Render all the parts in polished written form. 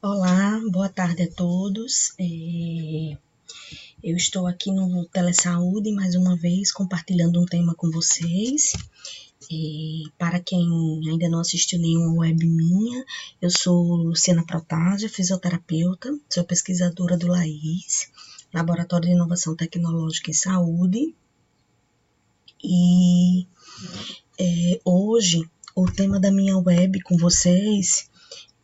Olá, boa tarde a todos. Eu estou aqui no Telesaúde mais uma vez compartilhando um tema com vocês. Para quem ainda não assistiu nenhuma web minha, eu sou Luciana Protásio, fisioterapeuta, sou pesquisadora do LAIS, Laboratório de Inovação Tecnológica em Saúde. E hoje o tema da minha web com vocês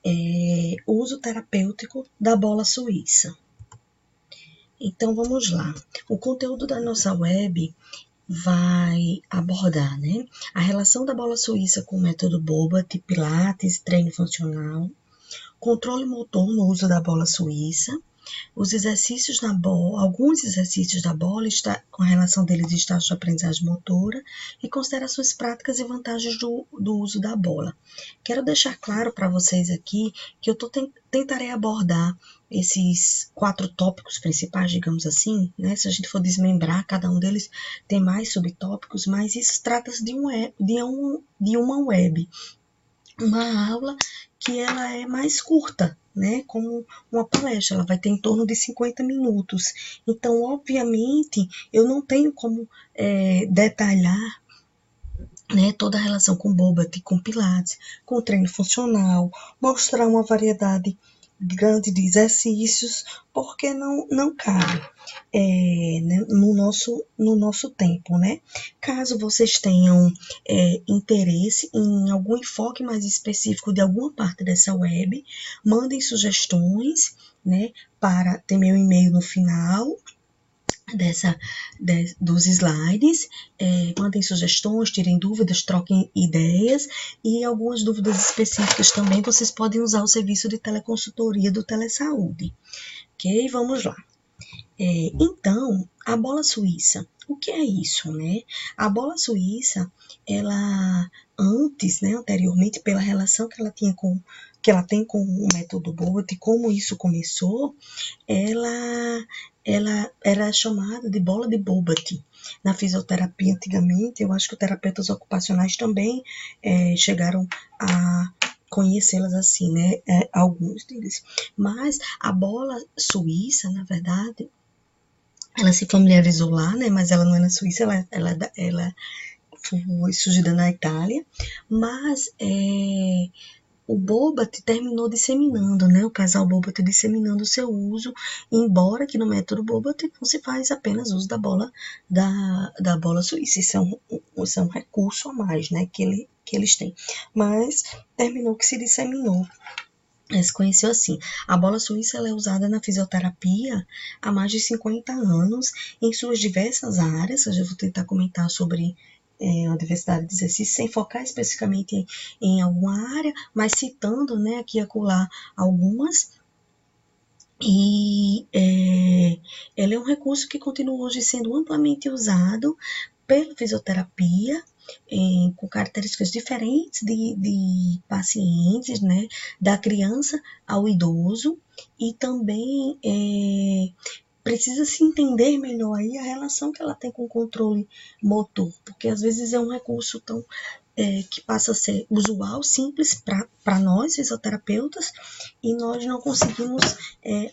é uso terapêutico da bola suíça. Então, vamos lá. O conteúdo da nossa web vai abordar, a relação da bola suíça com o método Bobat, Pilates, treino funcional, controle motor no uso da bola suíça, os exercícios na bola, alguns exercícios da bola, com a relação deles de estágio de aprendizagem motora e considerações práticas e vantagens do uso da bola. Quero deixar claro para vocês aqui que eu tentarei abordar esses 4 tópicos principais, digamos assim, Se a gente for desmembrar, cada um deles tem mais subtópicos, mas isso trata-se de uma web, uma aula que ela é mais curta, como uma palestra, ela vai ter em torno de 50 minutos. Então, obviamente, eu não tenho como detalhar toda a relação com Bobat, com Pilates, com treino funcional, mostrar uma variedade grande de exercícios, porque não cabe no nosso tempo, Caso vocês tenham interesse em algum enfoque mais específico de alguma parte dessa web, mandem sugestões, para ter meu e-mail no final dos slides, mandem sugestões, tirem dúvidas, troquem ideias e algumas dúvidas específicas também vocês podem usar o serviço de teleconsultoria do Telesaúde. Ok? Vamos lá. Então, a bola suíça, o que é isso, A bola suíça, ela anteriormente, pela relação que ela tem com o método Bobat e como isso começou, ela era chamada de bola de Bobat. Na fisioterapia, antigamente, eu acho que os terapeutas ocupacionais também chegaram a conhecê-las assim, alguns deles. Mas a bola suíça, na verdade, ela se familiarizou lá, mas ela não é na Suíça, ela foi surgida na Itália, mas o Bobat terminou disseminando, o casal Bobat disseminando o seu uso, embora que no método Bobat não se faz apenas uso da bola suíça, isso é um recurso a mais, que eles têm, mas terminou que se disseminou. Se conheceu assim. A bola suíça ela é usada na fisioterapia há mais de 50 anos, em suas diversas áreas. Eu já vou tentar comentar sobre a diversidade de exercícios, sem focar especificamente em alguma área, mas citando aqui e acolá algumas. E ela é um recurso que continua hoje sendo amplamente usado pela fisioterapia, com características diferentes de pacientes, da criança ao idoso, e também precisa se entender melhor aí a relação que ela tem com o controle motor, porque às vezes é um recurso tão que passa a ser usual, simples para nós, fisioterapeutas, e nós não conseguimos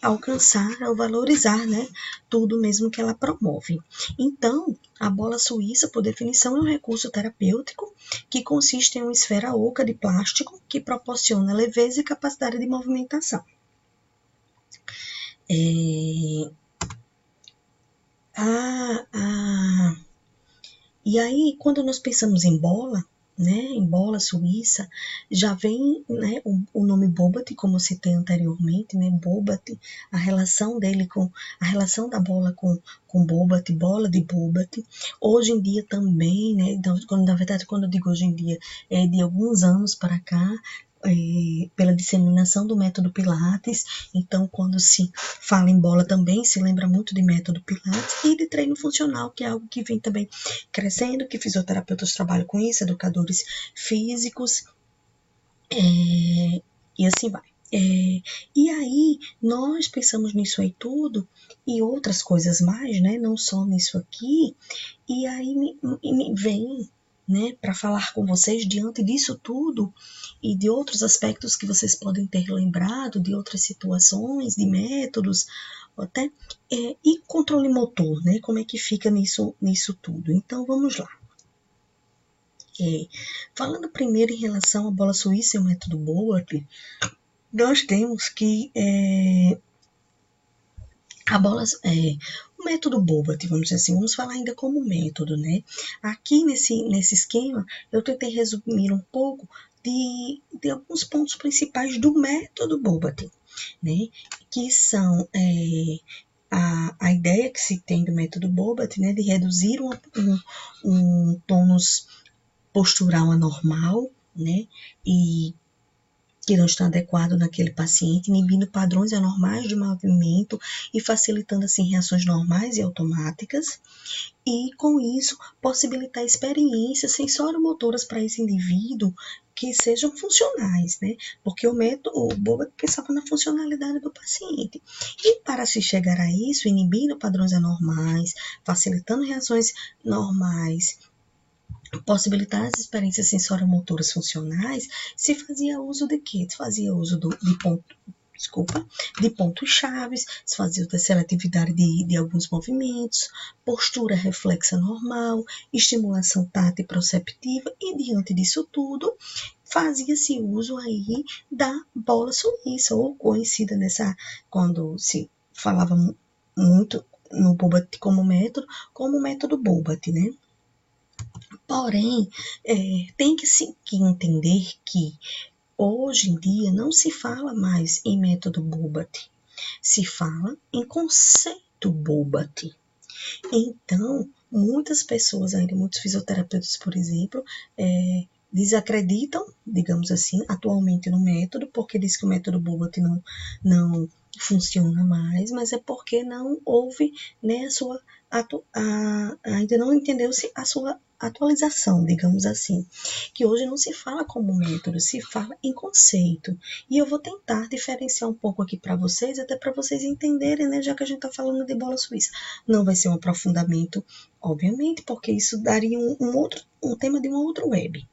alcançar ou valorizar, tudo mesmo que ela promove. Então, a bola suíça, por definição, é um recurso terapêutico que consiste em uma esfera oca de plástico que proporciona leveza e capacidade de movimentação. E aí, quando nós pensamos em bola, em bola suíça, já vem o nome Bobat, como eu citei anteriormente, Bobat, a relação da bola com Bobat, bola de Bobat. Hoje em dia também, então, na verdade, quando eu digo hoje em dia, é de alguns anos para cá, pela disseminação do método Pilates. Então, quando se fala em bola também se lembra muito de método Pilates e de treino funcional, que é algo que vem também crescendo, que fisioterapeutas trabalham com isso, educadores físicos, e assim vai. E aí, nós pensamos nisso aí tudo e outras coisas mais, não só nisso aqui, e aí me vem né, para falar com vocês diante disso tudo e de outros aspectos que vocês podem ter lembrado, de outras situações, de métodos, até, e controle motor, né, como é que fica nisso tudo. Então, vamos lá. Falando primeiro em relação à bola suíça e o método Boas, nós temos que o método Boas, vamos dizer assim, vamos falar ainda como método, né? Aqui nesse esquema, eu tentei resumir um pouco de alguns pontos principais do método Boas, né? Que são a ideia que se tem do método Boas, né? De reduzir um tônus postural anormal, né? E que não está adequado naquele paciente, inibindo padrões anormais de movimento e facilitando assim reações normais e automáticas, e com isso possibilitar experiências sensório-motoras para esse indivíduo que sejam funcionais, né? Porque o Boas pensava na funcionalidade do paciente. E para se chegar a isso, inibindo padrões anormais, facilitando reações normais, possibilitar as experiências sensório-motoras funcionais, se fazia uso de quê? Se fazia uso de pontos chaves, se fazia uso da seletividade de alguns movimentos, postura reflexa normal, estimulação tátil e proceptiva, e diante disso tudo, fazia-se uso aí da bola suíça, ou conhecida quando se falava muito no Boas como método Boas, né? Porém, tem que se entender que hoje em dia não se fala mais em método Boas, se fala em conceito Boas. Então, muitas pessoas ainda, muitos fisioterapeutas, por exemplo, desacreditam, digamos assim, atualmente no método, porque diz que o método Boas não funciona mais, mas é porque não houve, né, ainda não entendeu-se a sua atualização, digamos assim, que hoje não se fala como método, se fala em conceito. E eu vou tentar diferenciar um pouco aqui para vocês, até para vocês entenderem, né, já que a gente está falando de bola suíça. Não vai ser um aprofundamento, obviamente, porque isso daria um tema de uma outra web.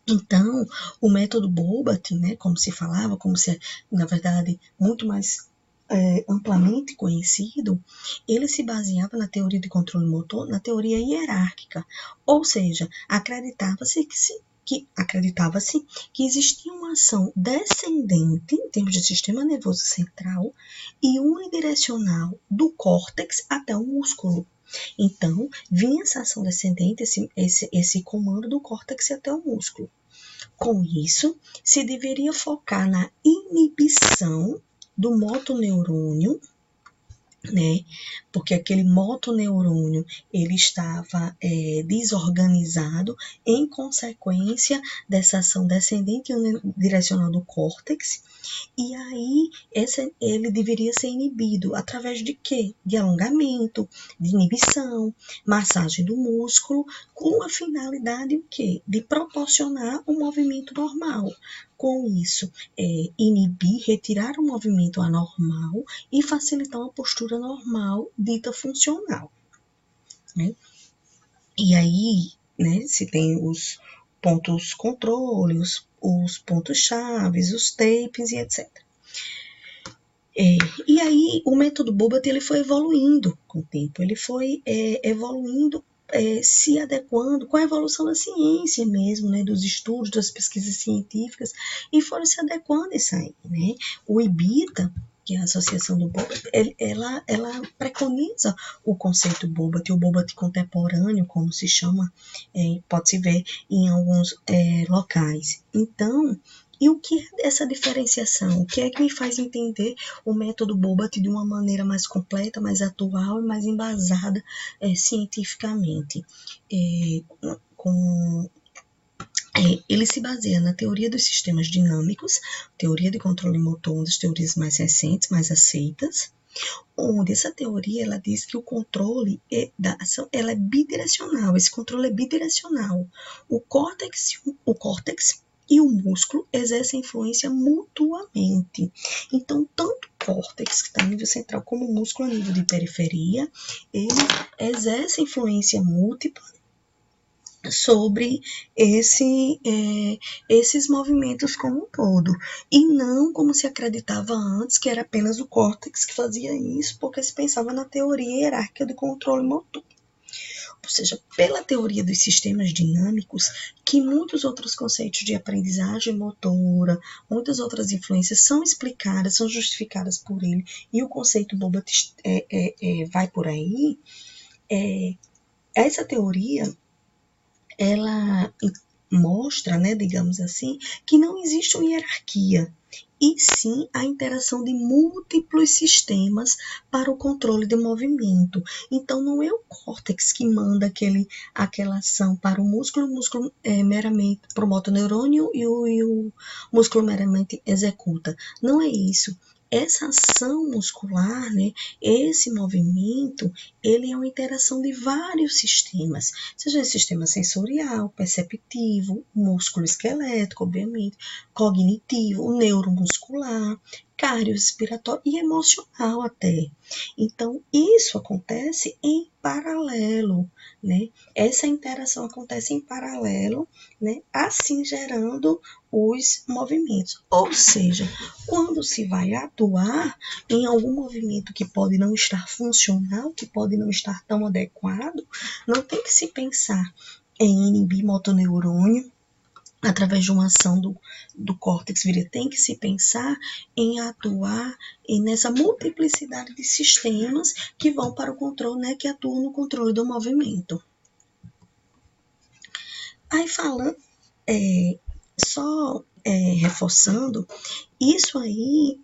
Então, o método Boas, né, como se falava, como se, na verdade, muito mais amplamente conhecido, ele se baseava na teoria de controle motor, na teoria hierárquica, ou seja, acreditava-se que existia uma ação descendente em termos de sistema nervoso central e unidirecional do córtex até o músculo. Então, vinha essa ação descendente, esse comando do córtex até o músculo. Com isso, se deveria focar na inibição do motoneurônio, né? Porque aquele motoneurônio ele estava desorganizado em consequência dessa ação descendente unidirecional do córtex, e aí ele deveria ser inibido através de quê? De alongamento, de inibição, massagem do músculo, com a finalidade o quê? De proporcionar um movimento normal. Com isso, inibir, retirar o movimento anormal e facilitar uma postura normal, dita funcional. Né? E aí, né, se tem os pontos controle, os pontos chaves, os tapes e etc. E aí, o método Boas ele foi evoluindo com o tempo, ele foi evoluindo, se adequando com a evolução da ciência mesmo, né, dos estudos, das pesquisas científicas, e foram se adequando a isso aí, né? O IBITA, que é a Associação do Boas, ela preconiza o conceito Boas, o Boas contemporâneo, como se chama, pode-se ver em alguns locais. Então, e o que é essa diferenciação? O que é que me faz entender o método Boas de uma maneira mais completa, mais atual e mais embasada cientificamente? Ele se baseia na teoria dos sistemas dinâmicos, teoria de controle motor, uma das teorias mais recentes, mais aceitas, onde essa teoria ela diz que o controle da ação ela é bidirecional, esse controle é bidirecional. O córtex e o músculo exercem influência mutuamente. Então, tanto o córtex, que está a nível central, como o músculo a nível de periferia, eles exercem influência múltipla sobre esses movimentos como um todo, e não como se acreditava antes, que era apenas o córtex que fazia isso, porque se pensava na teoria hierárquica do controle motor. Ou seja, pela teoria dos sistemas dinâmicos, que muitos outros conceitos de aprendizagem motora, muitas outras influências são explicadas, são justificadas por ele, e o conceito Bobat vai por aí. Essa teoria, ela mostra, né, digamos assim, que não existe uma hierarquia, e sim a interação de múltiplos sistemas para o controle do movimento. Então, não é o córtex que manda aquela ação para o músculo meramente promove o neurônio e o músculo meramente executa. Não é isso. Essa ação muscular, né, esse movimento, ele é uma interação de vários sistemas, seja o sistema sensorial, perceptivo, músculo esquelético, obviamente, cognitivo, o neuromuscular, cardiorrespiratório e emocional até. Então, isso acontece em paralelo, né? Essa interação acontece em paralelo, né? Assim gerando os movimentos. Ou seja, quando se vai atuar em algum movimento que pode não estar funcional, que pode não estar tão adequado, não tem que se pensar em inibir motoneurônio através de uma ação do córtex víreo. Tem que se pensar em atuar nessa multiplicidade de sistemas que vão para o controle, né, que atuam no controle do movimento. Aí falando, reforçando, isso aí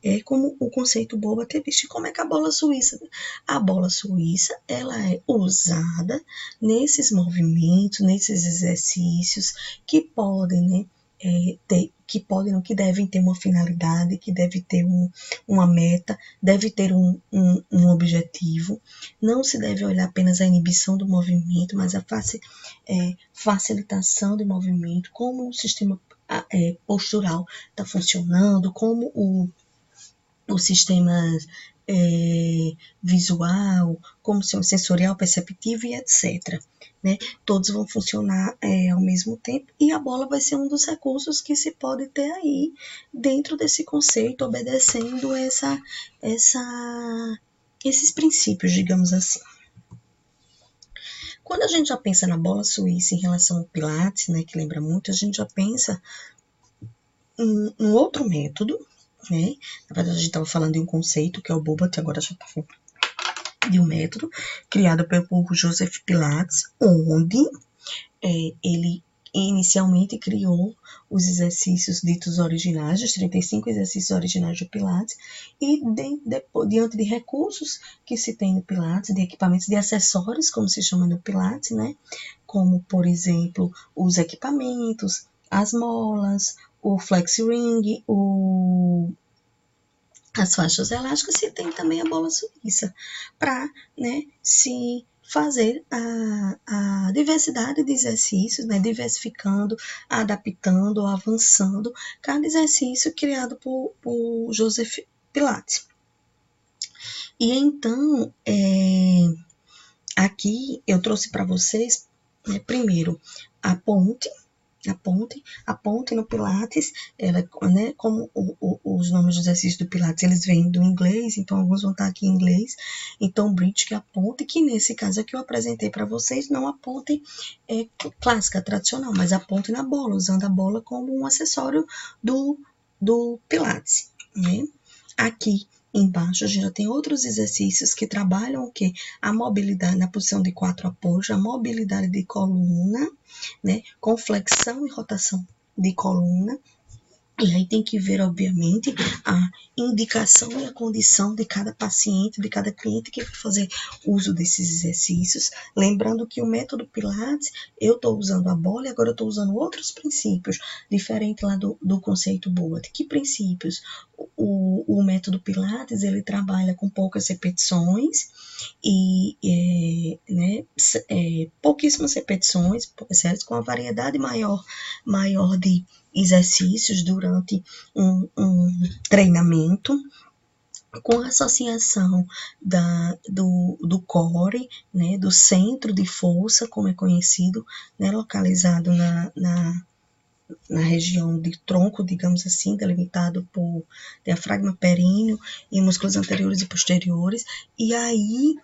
é como o conceito Bobat visto. Como é que a bola suíça? A bola suíça, ela é usada nesses movimentos, nesses exercícios que podem, né, que devem ter uma finalidade, que deve ter uma meta, deve ter um objetivo. Não se deve olhar apenas a inibição do movimento, mas a facilitação do movimento, como o sistema postural está funcionando, como o sistema visual, como o sistema sensorial, perceptivo e etc. Né? Todos vão funcionar ao mesmo tempo, e a bola vai ser um dos recursos que se pode ter aí dentro desse conceito, obedecendo esses princípios, digamos assim. Quando a gente já pensa na bola suíça em relação ao Pilates, né, que lembra muito, a gente já pensa em um outro método, né? Na verdade, a gente estava falando de um conceito, que é o Bobat, agora já está falando de um método criado por Joseph Pilates, onde ele inicialmente criou os exercícios ditos originais, os 35 exercícios originais do Pilates, e diante de recursos que se tem no Pilates, de equipamentos, de acessórios, como se chama no Pilates, né? Como, por exemplo, os equipamentos, as molas, o flex ring, as faixas elásticas, e tem também a bola suíça, para, né, se fazer a diversidade de exercícios, né, diversificando, adaptando, avançando, cada exercício criado por Joseph Pilates. E então, aqui eu trouxe para vocês, né, primeiro, a ponte no Pilates, ela, né, como os nomes dos exercícios do Pilates, eles vêm do inglês, então alguns vão estar aqui em inglês. Então, bridge, que é a ponte, que nesse caso aqui eu apresentei para vocês, não a ponte clássica, tradicional, mas a ponte na bola, usando a bola como um acessório do Pilates, né? Aqui embaixo a gente já tem outros exercícios que trabalham o quê? A mobilidade na posição de 4 apoios, a mobilidade de coluna, né? Com flexão e rotação de coluna. E aí tem que ver, obviamente, a indicação e a condição de cada paciente, de cada cliente que vai fazer uso desses exercícios. Lembrando que o método Pilates, eu estou usando a bola e agora eu estou usando outros princípios, diferente lá do conceito Bobat. Que princípios? O método Pilates, ele trabalha com poucas repetições e pouquíssimas repetições, com a variedade maior de exercícios durante um treinamento. com a associação do core, né, do centro de força, como é conhecido, né, localizado na região de tronco, digamos assim, delimitado por diafragma períneo e músculos anteriores e posteriores, e aí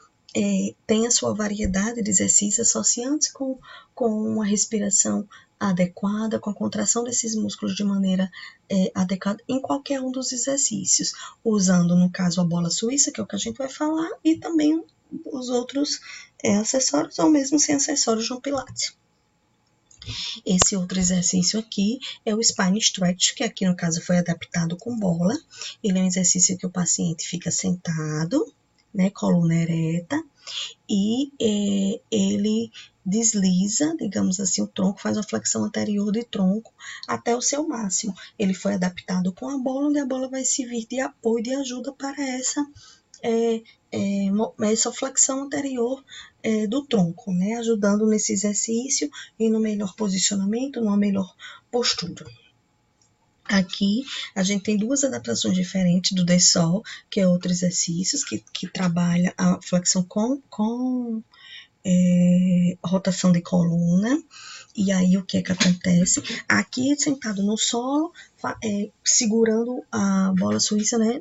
tem a sua variedade de exercícios associados com uma respiração adequada, com a contração desses músculos de maneira adequada em qualquer um dos exercícios, usando, no caso, a bola suíça, que é o que a gente vai falar, e também os outros acessórios, ou mesmo sem acessórios no Pilates. Esse outro exercício aqui é o Spine Stretch, que aqui no caso foi adaptado com bola. Ele é um exercício que o paciente fica sentado, né, coluna ereta, e ele desliza, digamos assim, o tronco, faz uma flexão anterior de tronco até o seu máximo. Ele foi adaptado com a bola, onde a bola vai servir de apoio, de ajuda para essa flexão anterior do tronco, né? Ajudando nesse exercício e no melhor posicionamento, numa melhor postura. Aqui a gente tem duas adaptações diferentes do DSOL, que é outro exercício que trabalha a flexão com rotação de coluna. E aí o que é que acontece? Aqui sentado no solo, segurando a bola suíça, né,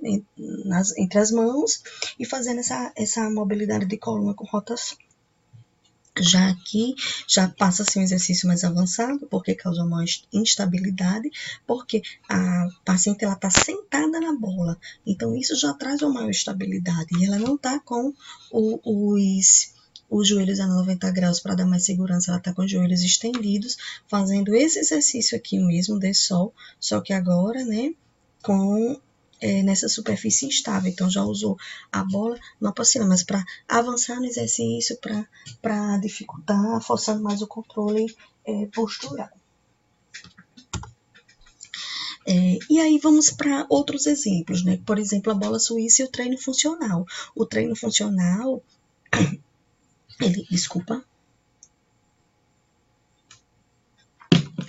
entre as mãos e fazendo essa mobilidade de coluna com rotação. Já aqui, já passa a ser um exercício mais avançado, porque causa uma instabilidade, porque a paciente ela está sentada na bola, então isso já traz uma maior estabilidade, e ela não está com os joelhos a 90 graus para dar mais segurança, ela está com os joelhos estendidos, fazendo esse exercício aqui mesmo, de sol, só que agora, né, com nessa superfície instável, então já usou a bola não apostila, mas para avançar no exercício, para dificultar, forçando mais o controle postural. E aí vamos para outros exemplos, né? Por exemplo, a bola suíça e o treino funcional. O treino funcional,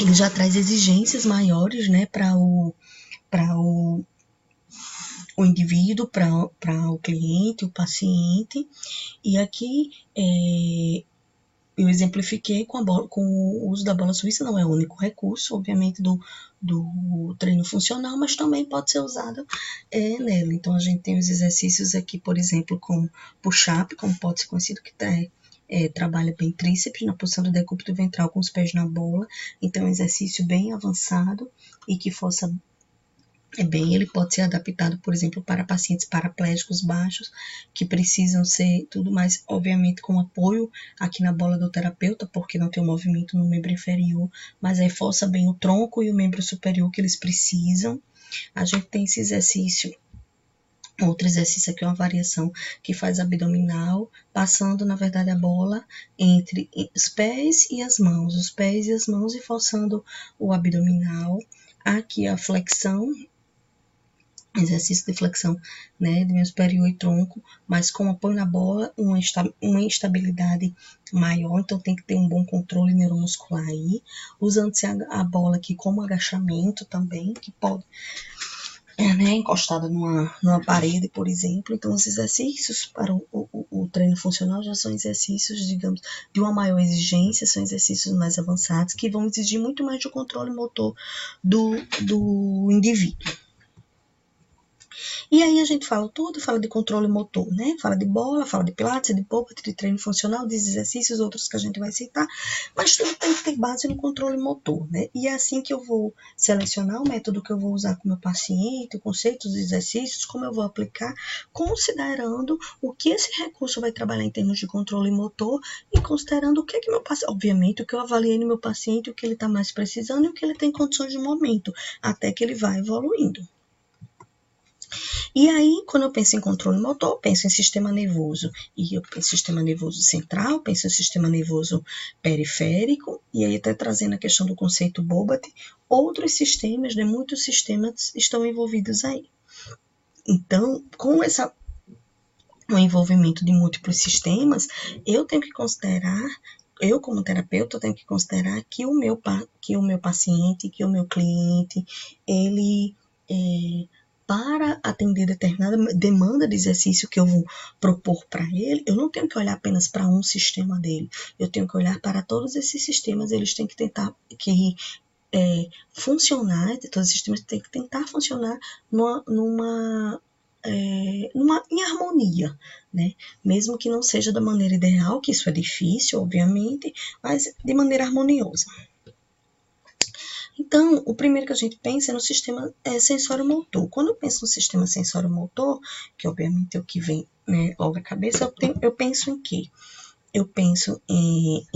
ele já traz exigências maiores, né, para o indivíduo, para o cliente, o paciente. E aqui eu exemplifiquei com o uso da bola suíça, não é o único recurso, obviamente, do treino funcional, mas também pode ser usado nela. Então, a gente tem os exercícios aqui, por exemplo, com push-up, como pode ser conhecido, que trabalha bem tríceps na posição do decúbito ventral com os pés na bola. Então, é um exercício bem avançado e que força ele pode ser adaptado, por exemplo, para pacientes paraplégicos baixos, que precisam ser tudo mais, obviamente, com apoio aqui na bola do terapeuta, porque não tem o movimento no membro inferior, mas aí força bem o tronco e o membro superior que eles precisam. A gente tem esse exercício, outro exercício aqui é uma variação que faz abdominal, passando, na verdade, a bola entre os pés e as mãos e forçando o abdominal. Aqui a flexão, exercício de flexão, né, de membro superior e tronco, mas com apoio na bola, uma instabilidade maior, então tem que ter um bom controle neuromuscular aí, usando-se a bola aqui como agachamento também, que pode encostada numa parede, por exemplo. Então, os exercícios para o treino funcional já são exercícios, digamos, de uma maior exigência, são exercícios mais avançados, que vão exigir muito mais do controle motor do indivíduo. E aí a gente fala de controle motor, né? Fala de bola, fala de pilates, de Bobat, de treino funcional, de exercícios, outros que a gente vai citar, mas tudo tem que ter base no controle motor, né? E é assim que eu vou selecionar o método que eu vou usar com o meu paciente, o conceito dos exercícios, como eu vou aplicar, considerando o que esse recurso vai trabalhar em termos de controle motor e considerando o que meu paciente, obviamente, o que eu avaliei no meu paciente, o que ele está mais precisando e o que ele tem condições de momento, até que ele vai evoluindo. E aí, quando eu penso em controle motor, eu penso em sistema nervoso. E eu penso em sistema nervoso central, penso em sistema nervoso periférico, e aí até trazendo a questão do conceito Bobat, outros sistemas, né, muitos sistemas estão envolvidos aí. Então, com o envolvimento de múltiplos sistemas, eu tenho que considerar, eu como terapeuta, tenho que considerar que o meu paciente, que o meu cliente, ele para atender determinada demanda de exercício que eu vou propor para ele, eu não tenho que olhar apenas para um sistema dele, eu tenho que olhar para todos esses sistemas, eles têm que tentar funcionar, todos os sistemas têm que tentar funcionar em harmonia, né? Mesmo que não seja da maneira ideal, que isso é difícil, obviamente, mas de maneira harmoniosa. Então, o primeiro que a gente pensa é no sistema sensório-motor. Quando eu penso no sistema sensório-motor, que obviamente é o que vem, né, logo à cabeça, eu penso em quê? Eu penso em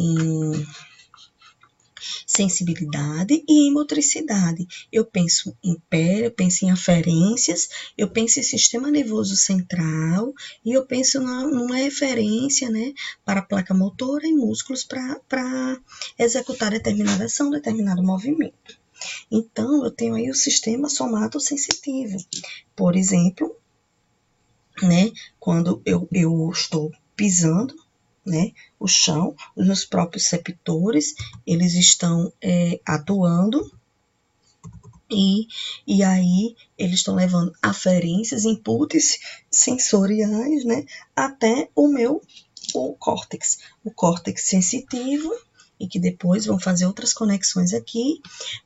sensibilidade e em motricidade. Eu penso em pé, eu penso em aferências, eu penso em sistema nervoso central e eu penso numa referência, né, para a placa motora e músculos para executar determinada ação, determinado movimento. Então, eu tenho aí o sistema somatosensitivo. Por exemplo, né, quando eu estou pisando, né, o chão, os meus próprios receptores, eles estão atuando e aí eles estão levando aferências, inputs sensoriais, né, até o córtex sensitivo, e que depois vão fazer outras conexões aqui,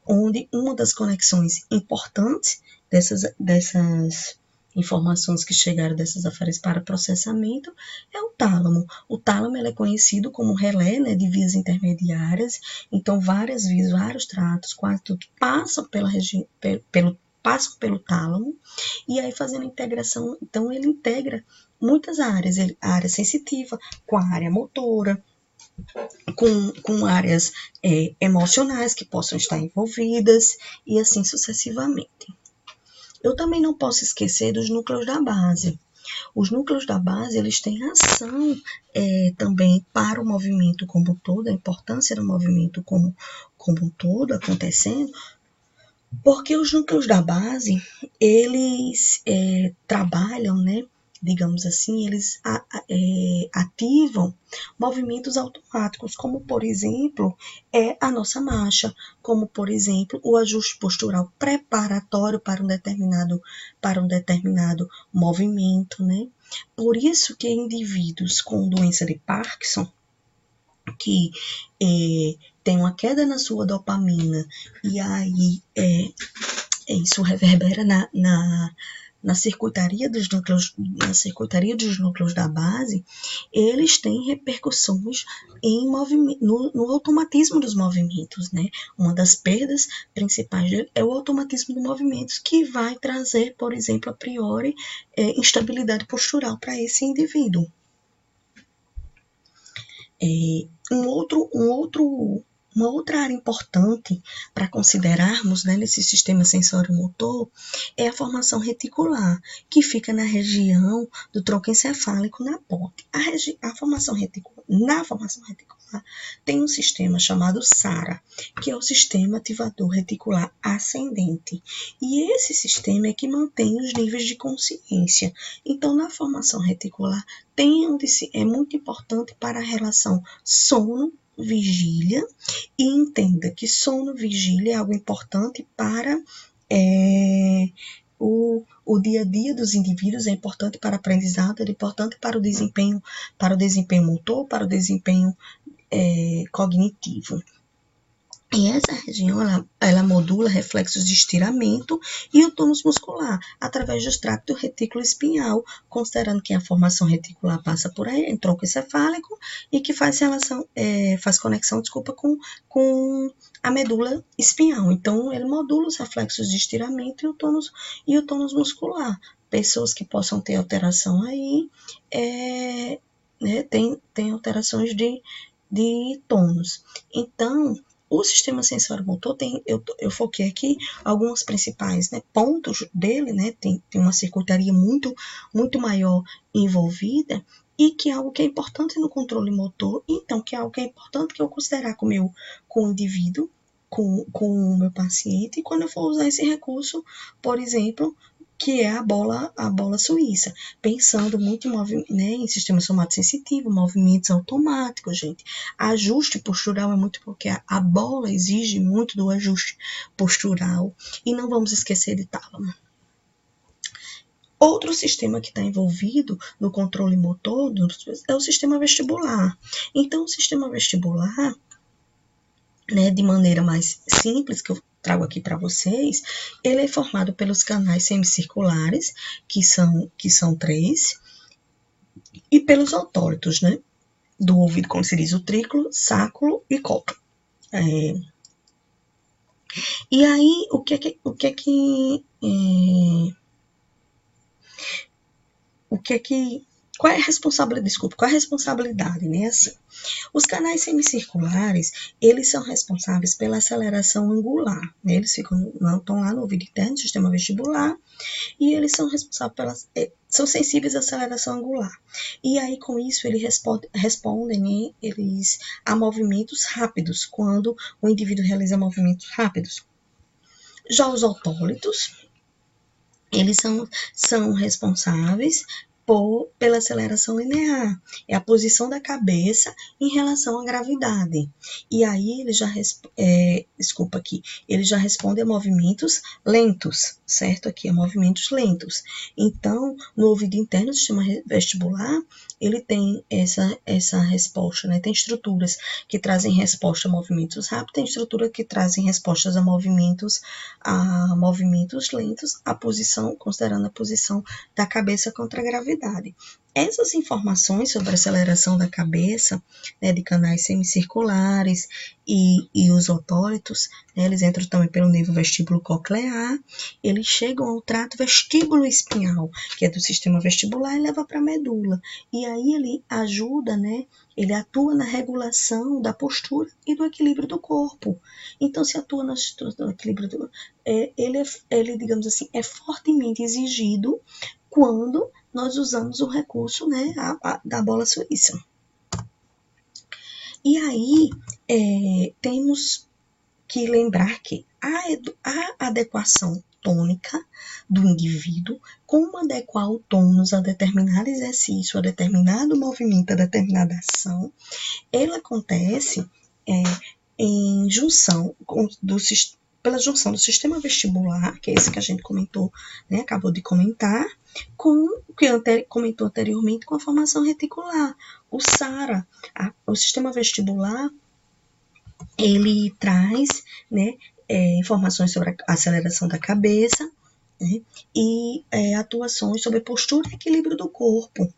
onde uma das conexões importantes dessas informações que chegaram dessas aferências para processamento é o tálamo. O tálamo ele é conhecido como relé, né, de vias intermediárias, então várias vias, vários tratos, quase tudo passam passam pelo tálamo, e aí fazendo a integração, então ele integra muitas áreas, a área sensitiva com a área motora, com áreas emocionais que possam estar envolvidas, e assim sucessivamente. Eu também não posso esquecer dos núcleos da base. Os núcleos da base, eles têm ação também para o movimento como um todo, a importância do movimento como um todo acontecendo, porque os núcleos da base, eles trabalham, né, digamos assim, eles ativam movimentos automáticos, como, por exemplo, a nossa marcha, como, por exemplo, o ajuste postural preparatório para um determinado movimento, né? Por isso que indivíduos com doença de Parkinson, que tem uma queda na sua dopamina, e aí isso reverbera na circuitaria dos núcleos da base, eles têm repercussões no automatismo dos movimentos, né? Uma das perdas principais dele é o automatismo dos movimentos, que vai trazer, por exemplo, a priori, instabilidade postural para esse indivíduo. Uma outra área importante para considerarmos, né, nesse sistema sensório-motor é a formação reticular, que fica na região do tronco encefálico, na ponte. Na formação reticular tem um sistema chamado SARA, que é o sistema ativador reticular ascendente. E esse sistema é que mantém os níveis de consciência. Então, na formação reticular, é muito importante para a relação sono-vigília, e entenda que sono-vigília é algo importante para o dia a dia dos indivíduos, é importante para a aprendizado, é importante para o desempenho motor, para o desempenho cognitivo. E essa região, ela modula reflexos de estiramento e o tônus muscular, através do trato retículo espinhal, considerando que a formação reticular passa por aí, em tronco encefálico, e que faz conexão com a medula espinhal. Então, ele modula os reflexos de estiramento e o tônus muscular. Pessoas que possam ter alteração aí, tem alterações de tônus. Então, o sistema sensório-motor eu foquei aqui alguns principais, né, pontos dele, né, tem uma circuitaria muito, muito maior envolvida, e que é algo que é importante no controle motor, então que é algo que é importante que eu considerar com o indivíduo, com o meu paciente, quando eu for usar esse recurso, por exemplo, que é a bola suíça, pensando muito em sistema somatosensitivo, movimentos automáticos, gente. Ajuste postural é muito porque a bola exige muito do ajuste postural, e não vamos esquecer de tálamo. Outro sistema que está envolvido no controle motor é o sistema vestibular. Então, o sistema vestibular, né, de maneira mais simples, que eu trago aqui para vocês, ele é formado pelos canais semicirculares, que são 3, e pelos autólitos, né, do ouvido, como se diz, o trículo, sáculo e cócleo. E aí, qual é a responsabilidade? Desculpa, qual é a responsabilidade, né? Assim, os canais semicirculares, eles são responsáveis pela aceleração angular, né? Eles estão lá no ouvido interno, sistema vestibular, e eles são responsáveis são sensíveis à aceleração angular. E aí, com isso, eles respondem, né, a movimentos rápidos, quando o indivíduo realiza movimentos rápidos. Já os autólitos, eles são responsáveis pela aceleração linear, é a posição da cabeça em relação à gravidade. E aí ele já responde a movimentos lentos, certo? Aqui a movimentos lentos. Então, no ouvido interno do sistema vestibular, ele tem essa resposta, né? Tem estruturas que trazem resposta a movimentos rápidos, tem estruturas que trazem respostas a movimentos lentos, considerando a posição da cabeça contra a gravidade. Essas informações sobre a aceleração da cabeça, né, de canais semicirculares e os autólitos, né, eles entram também pelo nervo vestíbulo coclear, eles chegam ao trato vestíbulo espinhal, que é do sistema vestibular, e leva para a medula. E aí ele ajuda, né, ele atua na regulação da postura e do equilíbrio do corpo. Então, se atua no equilíbrio do corpo, ele, digamos assim, é fortemente exigido quando nós usamos o recurso, né, da bola suíça. E aí, temos que lembrar que a adequação tônica do indivíduo, como adequar o tônus a determinado exercício, a determinado movimento, a determinada ação, ela acontece em junção pela junção do sistema vestibular, que é esse que a gente comentou, né, acabou de comentar, com o que comentou anteriormente, com a formação reticular, o SARA. O sistema vestibular, ele traz, né, informações sobre a aceleração da cabeça, né, e atuações sobre postura e equilíbrio do corpo.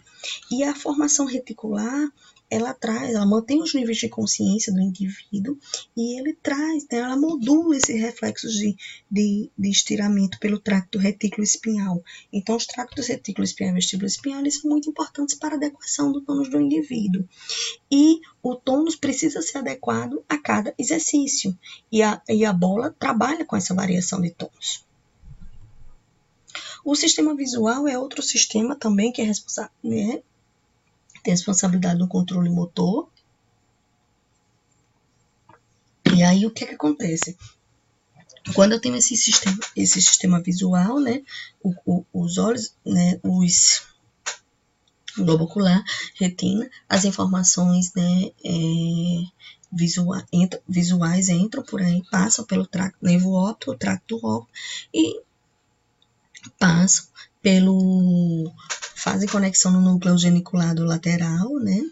E a formação reticular, ela mantém os níveis de consciência do indivíduo e ele traz, né, ela modula esses reflexos de estiramento pelo tracto retículo espinhal. Então, os tractos retículo espinhal e vestíbulo espinhal, eles são muito importantes para a adequação do tônus do indivíduo. E o tônus precisa ser adequado a cada exercício. E a bola trabalha com essa variação de tônus. O sistema visual é outro sistema também que é responsável, né? Tem responsabilidade no controle motor. E aí, o que acontece? Quando eu tenho esse sistema visual, né, os olhos, né, o globo ocular, retina, as informações, né, visuais entram por aí, passam pelo tracto nervo óptico, o tracto óptico, e passam fazem conexão no núcleo geniculado lateral, né?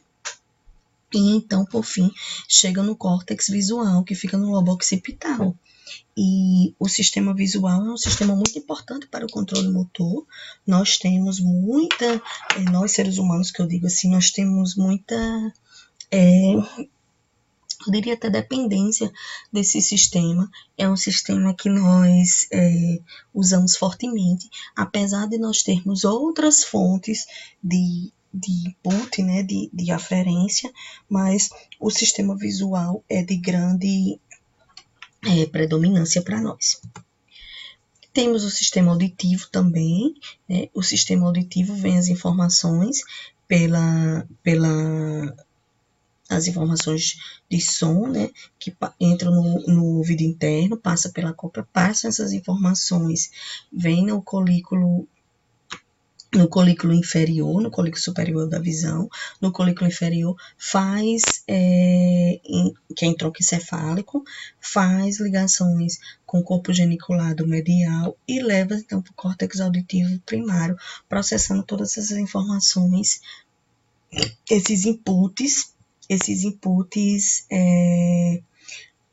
E então, por fim, chega no córtex visual, que fica no lobo occipital. E o sistema visual é um sistema muito importante para o controle motor. Nós temos nós seres humanos, que eu digo assim, nós temos muita, eu diria até dependência desse sistema. É um sistema que nós usamos fortemente, apesar de nós termos outras fontes de input, né, de aferência, mas o sistema visual é de grande predominância para nós. Temos o sistema auditivo também, né? O sistema auditivo vem as informações as informações de som, né, que entram no ouvido interno, passa pela cóclea, passam essas informações, vem no colículo no colículo inferior, no colículo superior da visão, no colículo inferior faz, que é introncefálico, faz ligações com o corpo geniculado medial e leva então para o córtex auditivo primário, processando todas essas informações, esses inputs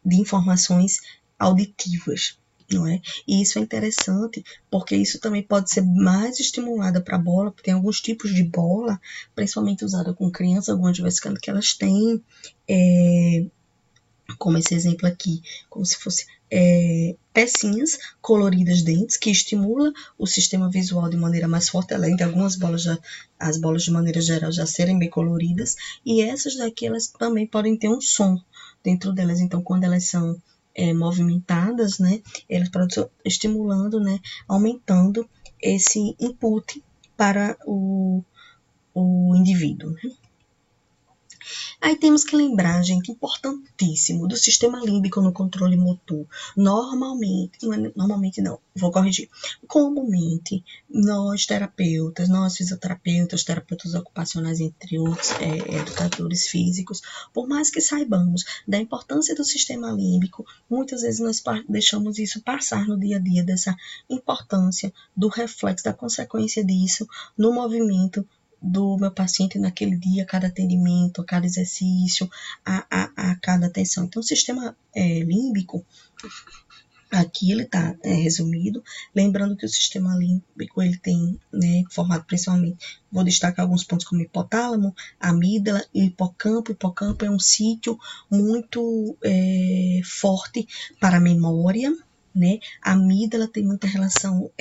de informações auditivas. Não é? E isso é interessante, porque isso também pode ser mais estimulada para a bola, porque tem alguns tipos de bola, principalmente usada com crianças, algumas vezes que elas têm, como esse exemplo aqui, como se fosse pecinhas coloridas dentro, que estimula o sistema visual de maneira mais forte, além de algumas bolas, as bolas de maneira geral já serem bem coloridas, e essas daqui, elas também podem ter um som dentro delas, então quando elas são movimentadas, né, elas estão estimulando, né, aumentando esse input para o indivíduo, né? Aí temos que lembrar, gente, importantíssimo, do sistema límbico no controle motor. Normalmente não, vou corrigir. Comumente, nós terapeutas, nós fisioterapeutas, terapeutas ocupacionais, entre outros, educadores físicos, por mais que saibamos da importância do sistema límbico, muitas vezes nós deixamos isso passar no dia a dia, dessa importância, do reflexo, da consequência disso no movimento do meu paciente naquele dia, a cada atendimento, a cada exercício, a cada atenção. Então, o sistema límbico, aqui ele está resumido, lembrando que o sistema límbico, ele tem, né, formado principalmente, vou destacar alguns pontos como hipotálamo, amígdala e hipocampo. O hipocampo é um sítio muito forte para a memória, né? A amígdala tem muita relação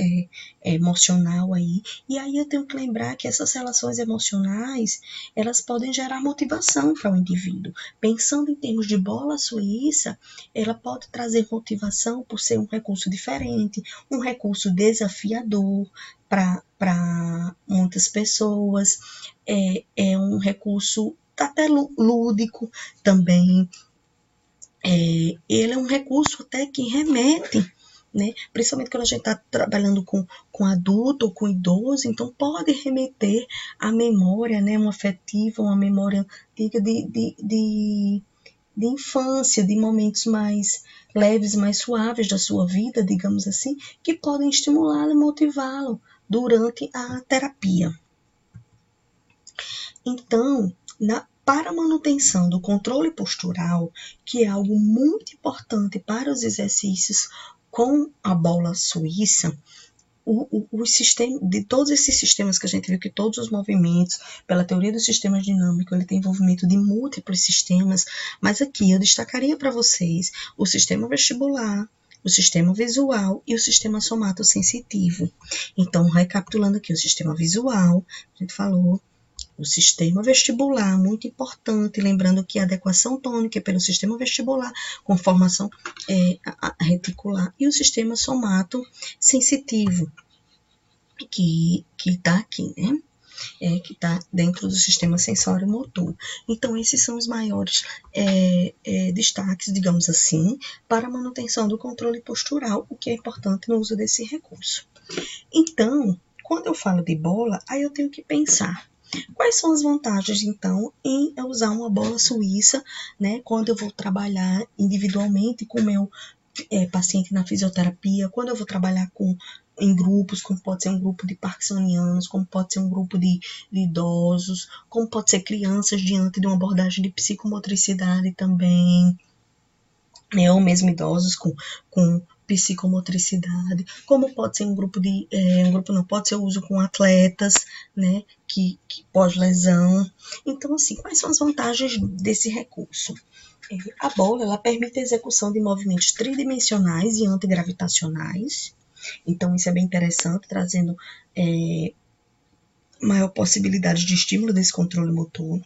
emocional aí, e aí eu tenho que lembrar que essas relações emocionais, elas podem gerar motivação para o indivíduo. Pensando em termos de bola suíça, ela pode trazer motivação por ser um recurso diferente, um recurso desafiador para muitas pessoas, é um recurso até lúdico também. Ele é um recurso até que remete, né? Principalmente quando a gente está trabalhando com adulto ou com idoso, então pode remeter à memória, né? Uma afetiva, uma memória antiga de infância, de momentos mais leves, mais suaves da sua vida, digamos assim, que podem estimulá-lo e motivá-lo durante a terapia. Então, para a manutenção do controle postural, que é algo muito importante para os exercícios com a bola suíça, o sistema, de todos esses sistemas que a gente viu, que todos os movimentos, pela teoria do sistema dinâmico, ele tem envolvimento de múltiplos sistemas, mas aqui eu destacaria para vocês o sistema vestibular, o sistema visual e o sistema somatosensitivo. Então, recapitulando aqui, o sistema visual, a gente falou, o sistema vestibular, muito importante, lembrando que a adequação tônica é pelo sistema vestibular, com formação reticular, e o sistema somatosensitivo, que está aqui, né? Que está dentro do sistema sensório-motor. Então, esses são os maiores destaques, digamos assim, para a manutenção do controle postural, o que é importante no uso desse recurso. Então, quando eu falo de bola, aí eu tenho que pensar quais são as vantagens, então, em eu usar uma bola suíça, né, quando eu vou trabalhar individualmente com o meu paciente na fisioterapia, quando eu vou trabalhar em grupos, como pode ser um grupo de parkinsonianos, como pode ser um grupo de idosos, como pode ser crianças diante de uma abordagem de psicomotricidade também, né, ou mesmo idosos com psicomotricidade, como pode ser pode ser o uso com atletas, né, que pós-lesão. Então, assim, quais são as vantagens desse recurso? A bola, ela permite a execução de movimentos tridimensionais e antigravitacionais. Então, isso é bem interessante, trazendo maior possibilidade de estímulo desse controle motor.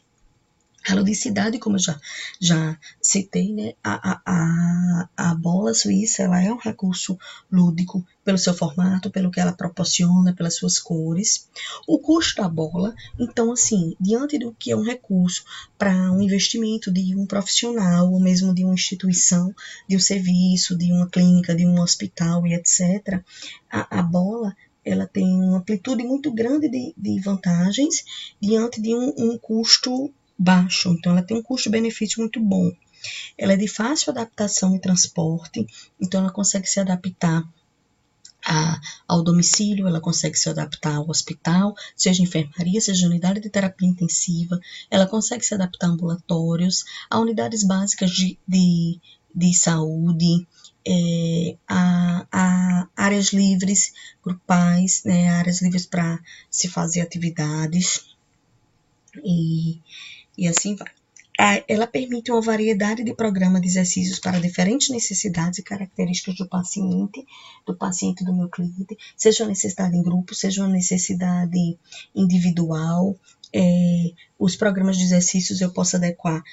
A ludicidade, como eu já citei, né? A bola suíça, ela é um recurso lúdico pelo seu formato, pelo que ela proporciona, pelas suas cores. O custo da bola, então, assim, diante do que é um recurso para um investimento de um profissional, ou mesmo de uma instituição, de um serviço, de uma clínica, de um hospital e etc., a bola ela tem uma amplitude muito grande de vantagens diante de um custo baixo. Então, ela tem um custo-benefício muito bom. Ela é de fácil adaptação e transporte, então ela consegue se adaptar ao domicílio, ela consegue se adaptar ao hospital, seja enfermaria, seja unidade de terapia intensiva, ela consegue se adaptar a ambulatórios, a unidades básicas de saúde, a áreas livres grupais, né, áreas livres para se fazer atividades e assim vai. Ela permite uma variedade de programas de exercícios para diferentes necessidades e características do paciente do meu cliente, seja uma necessidade em grupo, seja uma necessidade individual. Os programas de exercícios eu posso adequar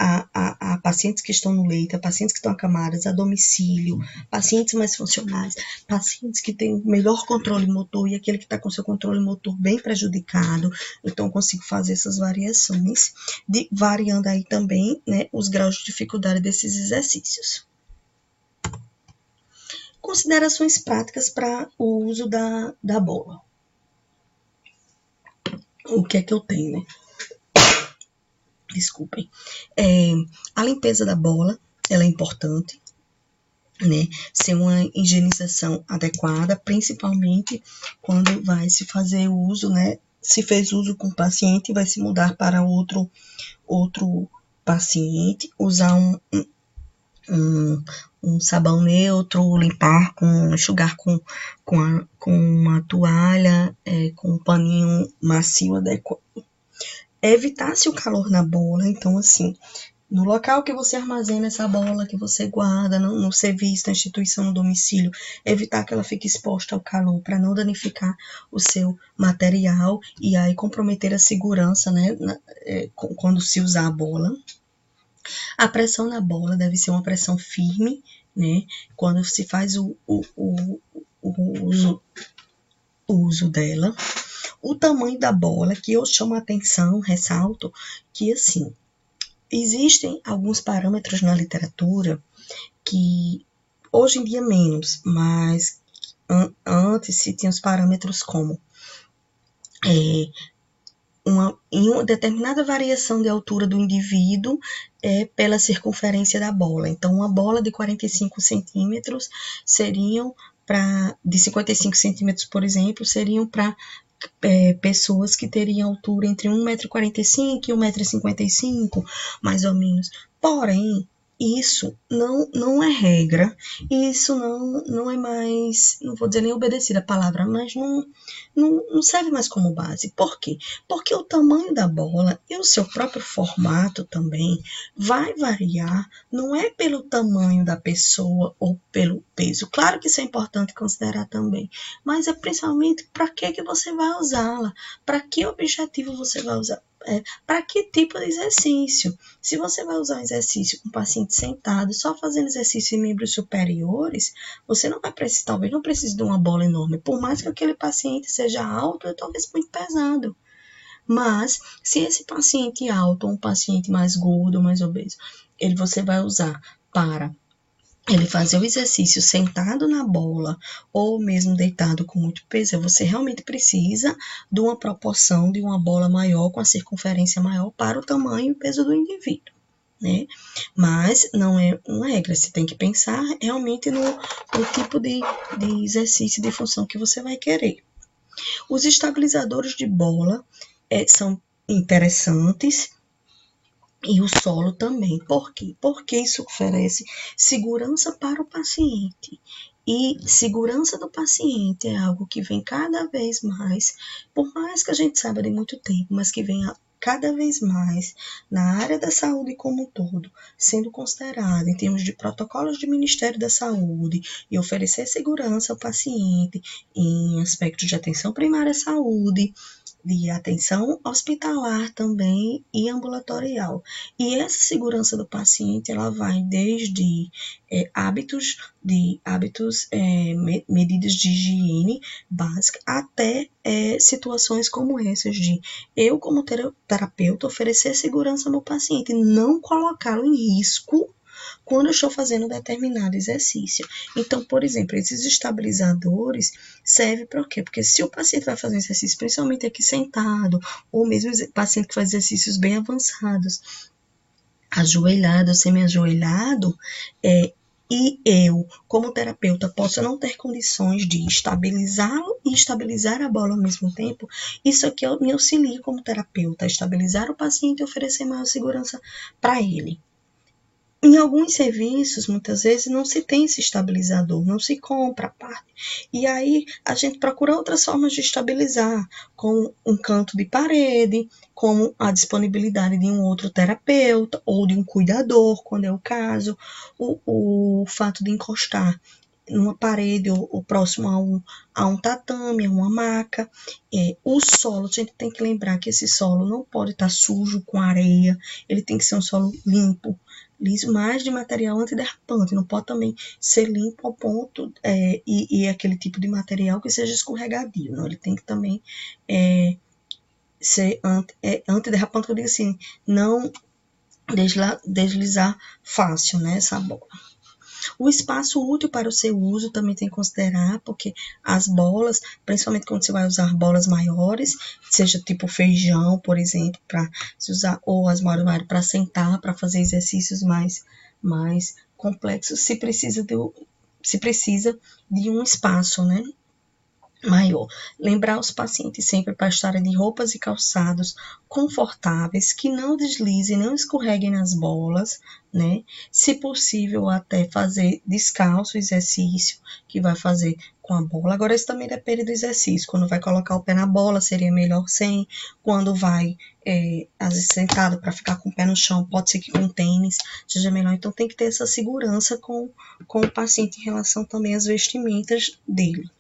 a pacientes que estão no leito, a pacientes que estão acamadas, a domicílio, pacientes mais funcionais, pacientes que têm melhor controle motor e aquele que está com seu controle motor bem prejudicado. Então, eu consigo fazer essas variações, variando aí também, né, os graus de dificuldade desses exercícios. Considerações práticas para o uso da bola. O que é que eu tenho, né? Desculpem. A limpeza da bola, ela é importante, né? Ser uma higienização adequada, principalmente quando vai se fazer uso, né? Se fez uso com o paciente, vai se mudar para outro paciente, usar um sabão neutro, enxugar com uma toalha, com um paninho macio adequado. Evitar-se o calor na bola, então assim, no local que você armazena essa bola, que você guarda, no serviço, na instituição, no domicílio, evitar que ela fique exposta ao calor, para não danificar o seu material e aí comprometer a segurança, né, quando se usar a bola. A pressão na bola deve ser uma pressão firme, né, quando se faz o uso dela. O tamanho da bola, que eu chamo a atenção, ressalto, que assim, existem alguns parâmetros na literatura que hoje em dia menos, mas antes se tinha os parâmetros como em uma determinada variação de altura do indivíduo pela circunferência da bola. Então, uma bola de 45 centímetros de 55 centímetros, por exemplo, seriam para pessoas que teriam altura entre 1,45 m e 1,55 m, mais ou menos. Porém, isso não é regra, isso não é mais, não vou dizer nem obedecer a palavra, mas não serve mais como base. Por quê? Porque o tamanho da bola e o seu próprio formato também vai variar, não é pelo tamanho da pessoa ou pelo peso. Claro que isso é importante considerar também, mas é principalmente para que você vai usá-la, para que objetivo você vai usar. Para que tipo de exercício? Se você vai usar um exercício com o paciente sentado, só fazendo exercício em membros superiores, você não vai precisar, talvez não precise de uma bola enorme, por mais que aquele paciente seja alto ou talvez muito pesado. Mas, se esse paciente alto ou um paciente mais gordo, mais obeso, você vai usar para ele fazer o exercício sentado na bola ou mesmo deitado com muito peso, você realmente precisa de uma proporção de uma bola maior, com a circunferência maior para o tamanho e peso do indivíduo, né? Mas não é uma regra, você tem que pensar realmente no tipo de exercício, de função que você vai querer. Os estabilizadores de bola são interessantes, e o solo também. Por quê? Porque isso oferece segurança para o paciente. E segurança do paciente é algo que vem cada vez mais, por mais que a gente saiba de muito tempo, mas que vem cada vez mais na área da saúde como um todo, sendo considerado em termos de protocolos do Ministério da Saúde e oferecer segurança ao paciente em aspectos de atenção primária à saúde, de atenção hospitalar também e ambulatorial. E essa segurança do paciente, ela vai desde medidas de higiene básica, até situações como essas de eu, como terapeuta, oferecer segurança ao meu paciente, não colocá-lo em risco quando eu estou fazendo determinado exercício. Então, por exemplo, esses estabilizadores servem para o quê? Porque se o paciente vai fazer um exercício, principalmente aqui sentado, ou mesmo o paciente que faz exercícios bem avançados, ajoelhado, semi-ajoelhado, e eu, como terapeuta, posso não ter condições de estabilizá-lo e estabilizar a bola ao mesmo tempo, isso aqui me auxilia como terapeuta a estabilizar o paciente e oferecer maior segurança para ele. Em alguns serviços, muitas vezes, não se tem esse estabilizador, não se compra a parte. E aí a gente procura outras formas de estabilizar, como um canto de parede, como a disponibilidade de um outro terapeuta ou de um cuidador, quando é o caso, o fato de encostar numa parede ou próximo a um tatame, a uma maca. O solo, a gente tem que lembrar que esse solo não pode estar sujo com areia, ele tem que ser um solo limpo, liso, mas de material antiderrapante, não pode também ser limpo ao ponto, e aquele tipo de material que seja escorregadio, não, ele tem que também ser antiderrapante, eu digo assim, não deslizar fácil, né, essa bola. O espaço útil para o seu uso também tem que considerar, porque as bolas, principalmente quando você vai usar bolas maiores, seja tipo feijão, por exemplo, para se usar, ou as maiores para sentar, para fazer exercícios mais complexos, se precisa de um espaço, né, maior. Lembrar os pacientes sempre para estarem de roupas e calçados confortáveis, que não deslizem, não escorreguem nas bolas, né? Se possível, até fazer descalço o exercício que vai fazer com a bola. Agora, isso também depende do exercício. Quando vai colocar o pé na bola, seria melhor sem. Quando vai, às vezes, sentado para ficar com o pé no chão, pode ser que com tênis seja melhor. Então, tem que ter essa segurança com o paciente em relação também às vestimentas dele.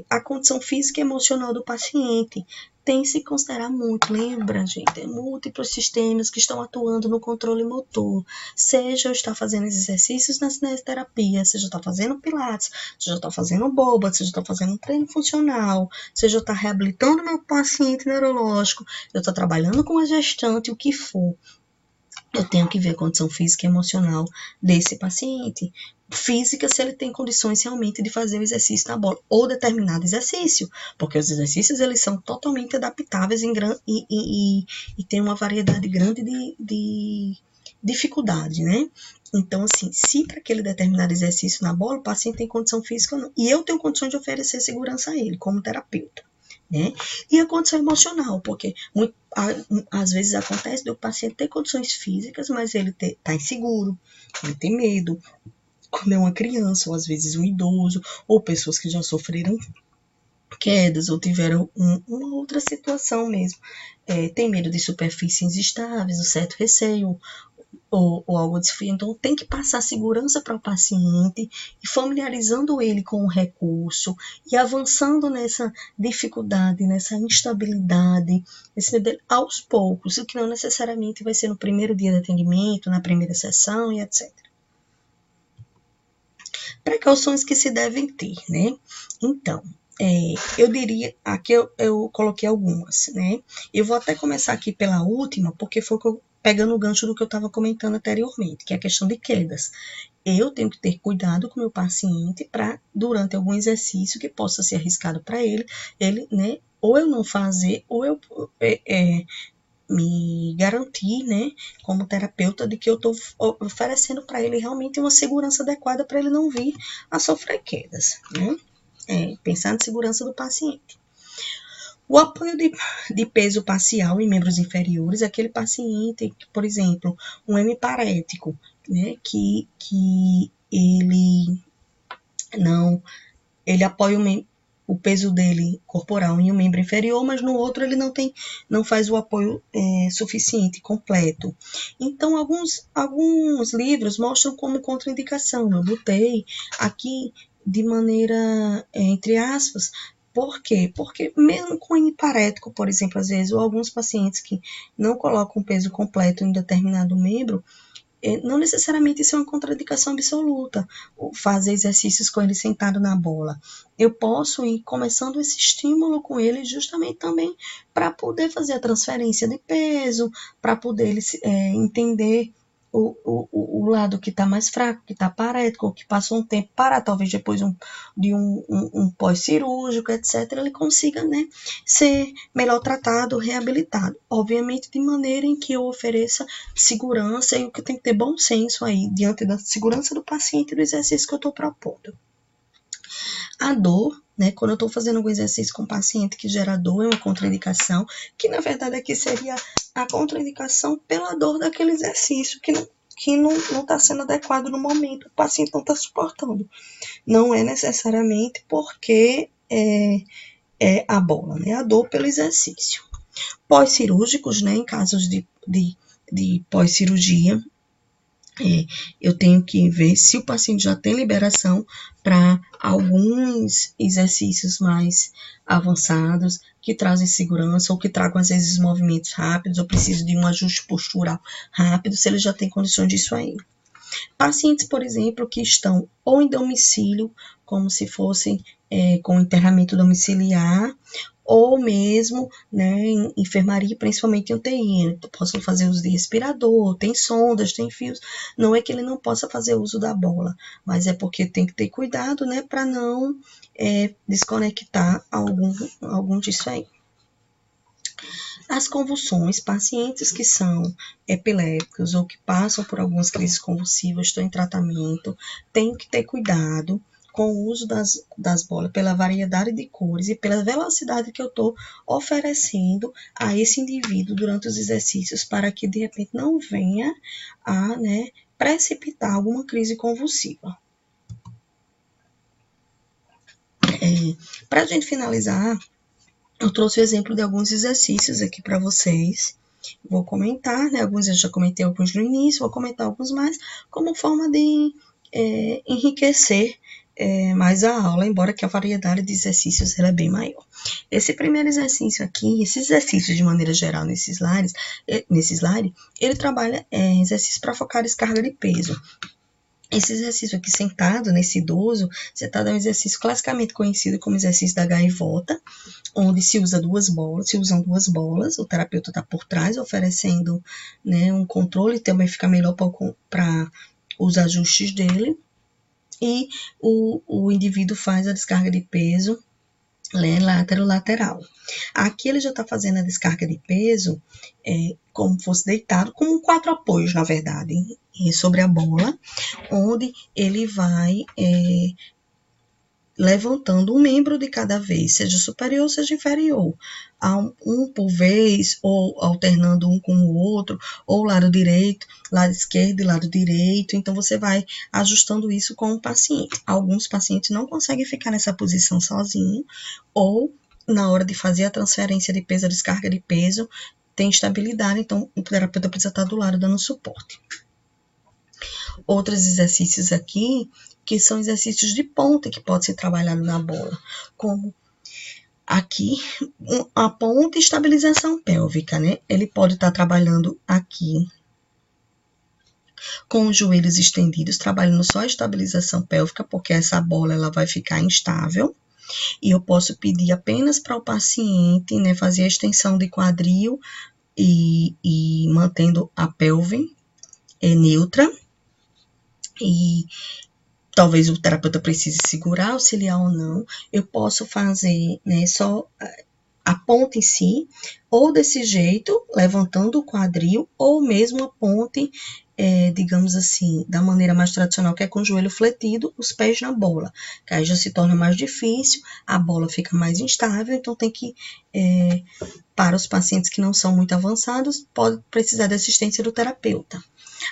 A condição física e emocional do paciente tem que se considerar muito. Lembra, gente, tem múltiplos sistemas que estão atuando no controle motor. Seja eu estar fazendo exercícios na cinesioterapia, seja eu estar fazendo pilates, seja eu estar fazendo boba, seja eu estar fazendo um treino funcional, seja eu estar reabilitando meu paciente neurológico, eu estou trabalhando com a gestante, o que for. Eu tenho que ver a condição física e emocional desse paciente. Física, se ele tem condições realmente de fazer o exercício na bola, ou determinado exercício, porque os exercícios eles são totalmente adaptáveis e tem uma variedade grande de dificuldade, né? Então, assim, se para aquele determinado exercício na bola, o paciente tem condição física ou não, e eu tenho condições de oferecer segurança a ele, como terapeuta. Né? E a condição emocional, porque às vezes acontece do paciente ter condições físicas, mas ele está inseguro, ele tem medo, como é uma criança, ou às vezes um idoso, ou pessoas que já sofreram quedas, ou tiveram uma outra situação mesmo. Tem medo de superfícies instáveis, um certo receio, ou algo assim. Então, tem que passar segurança para o paciente e familiarizando ele com o recurso e avançando nessa dificuldade, nessa instabilidade, aos poucos, o que não necessariamente vai ser no primeiro dia de atendimento, na primeira sessão e etc. Precauções que se devem ter, né? Então, eu diria, aqui eu coloquei algumas, né? Eu vou até começar aqui pela última, porque foi pegando o gancho do que eu estava comentando anteriormente, que é a questão de quedas. Eu tenho que ter cuidado com o meu paciente para, durante algum exercício que possa ser arriscado para ele, né, ou eu não fazer, ou eu me garantir, né, como terapeuta, de que eu estou oferecendo para ele realmente uma segurança adequada para ele não vir a sofrer quedas, né? Pensar na segurança do paciente. O apoio de peso parcial em membros inferiores, aquele paciente, por exemplo, um hemiparético, né, que ele apoia o peso dele corporal em um membro inferior, mas no outro ele não faz o apoio suficiente, completo. Então, alguns livros mostram como contraindicação. Eu botei aqui de maneira, entre aspas. Por quê? Porque mesmo com hemiparético, por exemplo, às vezes, ou alguns pacientes que não colocam peso completo em determinado membro, não necessariamente isso é uma contraindicação absoluta, fazer exercícios com ele sentado na bola. Eu posso ir começando esse estímulo com ele justamente também para poder fazer a transferência de peso, para poder ele entender o lado que está mais fraco, que está parético, ou que passou um tempo parado, talvez depois de um pós-cirúrgico, etc., ele consiga, né, ser melhor tratado, reabilitado. Obviamente, de maneira em que eu ofereça segurança e o que tem que ter bom senso aí, diante da segurança do paciente e do exercício que eu estou propondo. A dor, né, quando eu estou fazendo algum exercício com o paciente que gera dor, é uma contraindicação, que na verdade aqui seria a contraindicação pela dor daquele exercício, que não está sendo adequado no momento, o paciente não está suportando. Não é necessariamente porque é a bola, né, a dor pelo exercício. Pós-cirúrgicos, né, em casos de pós-cirurgia, eu tenho que ver se o paciente já tem liberação para alguns exercícios mais avançados, que trazem segurança, ou que tragam, às vezes, movimentos rápidos, ou preciso de um ajuste postural rápido, se ele já tem condições disso aí. Pacientes, por exemplo, que estão ou em domicílio, como se fossem com internamento domiciliar, ou mesmo, né, em enfermaria, principalmente em UTI, né? Possam fazer uso de respirador, tem sondas, tem fios. Não é que ele não possa fazer uso da bola, mas é porque tem que ter cuidado, né, para não desconectar algum disso aí. As convulsões, pacientes que são epilépticos ou que passam por algumas crises convulsivas, estão em tratamento, tem que ter cuidado com o uso das bolas, pela variedade de cores e pela velocidade que eu estou oferecendo a esse indivíduo durante os exercícios, para que de repente não venha a, né, precipitar alguma crise convulsiva. Para a gente finalizar, eu trouxe o exemplo de alguns exercícios aqui para vocês. Vou comentar, né? Alguns eu já comentei alguns no início, vou comentar alguns mais, como forma de enriquecer mais a aula, embora que a variedade de exercícios ela é bem maior. Esse primeiro exercício aqui, esse exercício de maneira geral nesse slide, ele trabalha exercício para focar descarga de peso. Esse exercício aqui sentado, nesse idoso, sentado é um exercício classicamente conhecido como exercício da gaivota, onde se usam duas bolas, o terapeuta está por trás oferecendo, né, um controle, também fica melhor para os ajustes dele, e o indivíduo faz a descarga de peso, né, lateral. Aqui ele já está fazendo a descarga de peso como fosse deitado, com 4 apoios, na verdade, sobre a bola, onde ele vai levantando um membro de cada vez, seja superior, seja inferior, um por vez, ou alternando um com o outro, ou lado direito, lado esquerdo e lado direito. Então, você vai ajustando isso com o paciente. Alguns pacientes não conseguem ficar nessa posição sozinho, ou na hora de fazer a transferência de peso, a descarga de peso, tem instabilidade, então o terapeuta precisa estar do lado dando suporte. Outros exercícios aqui, que são exercícios de ponta que pode ser trabalhado na bola, como aqui, a ponta e estabilização pélvica, né? Ele pode estar trabalhando aqui com os joelhos estendidos, trabalhando só a estabilização pélvica, porque essa bola ela vai ficar instável. E eu posso pedir apenas para o paciente, né, fazer a extensão de quadril e mantendo a pelve neutra. E talvez o terapeuta precise segurar, auxiliar ou não. Eu posso fazer, né, só a ponta em si, ou desse jeito, levantando o quadril, ou mesmo a ponte, digamos assim, da maneira mais tradicional, que é com o joelho fletido, os pés na bola, que aí já se torna mais difícil, a bola fica mais instável, então tem que, para os pacientes que não são muito avançados, pode precisar de assistência do terapeuta.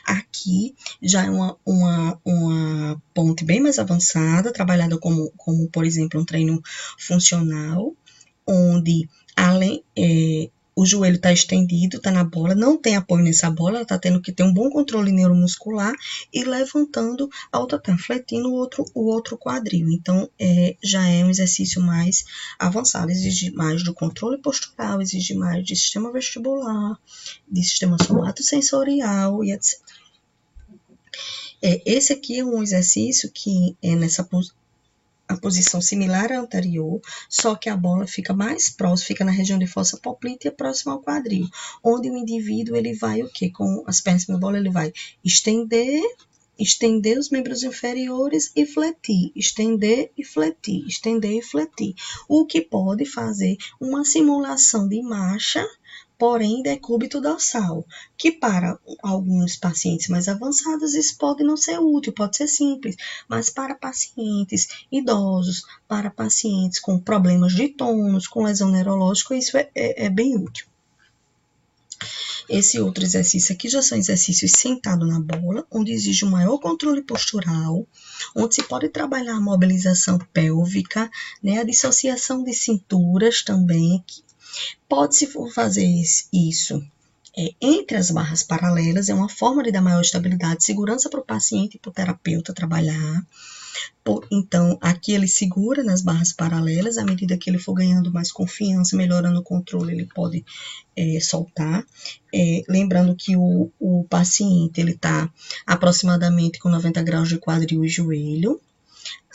Aqui já é uma ponte bem mais avançada, trabalhada como, por exemplo, um treino funcional, onde o joelho está estendido, está na bola, não tem apoio nessa bola, ela está tendo que ter um bom controle neuromuscular e levantando a outra perna, fletindo o outro quadril. Então, já é um exercício mais avançado, exige mais do controle postural, exige mais de sistema vestibular, de sistema somatosensorial e etc. Esse aqui é um exercício que nessa a posição similar à anterior, só que a bola fica mais próxima, fica na região de fossa poplítea, próxima ao quadril, onde o indivíduo, ele vai o quê? Com as pernas da bola, ele vai estender os membros inferiores e fletir, estender e fletir, estender e fletir, o que pode fazer uma simulação de marcha, porém decúbito dorsal, que para alguns pacientes mais avançados isso pode não ser útil, pode ser simples, mas para pacientes idosos, para pacientes com problemas de tônus, com lesão neurológica, isso é bem útil. Esse outro exercício aqui já são exercícios sentado na bola, onde exige um maior controle postural, onde se pode trabalhar a mobilização pélvica, né, a dissociação de cinturas também aqui. Pode-se fazer isso entre as barras paralelas, é uma forma de dar maior estabilidade e segurança para o paciente e para o terapeuta trabalhar. Então, aqui ele segura nas barras paralelas, à medida que ele for ganhando mais confiança, melhorando o controle, ele pode soltar. Lembrando que o paciente, ele está aproximadamente com 90 graus de quadril e joelho.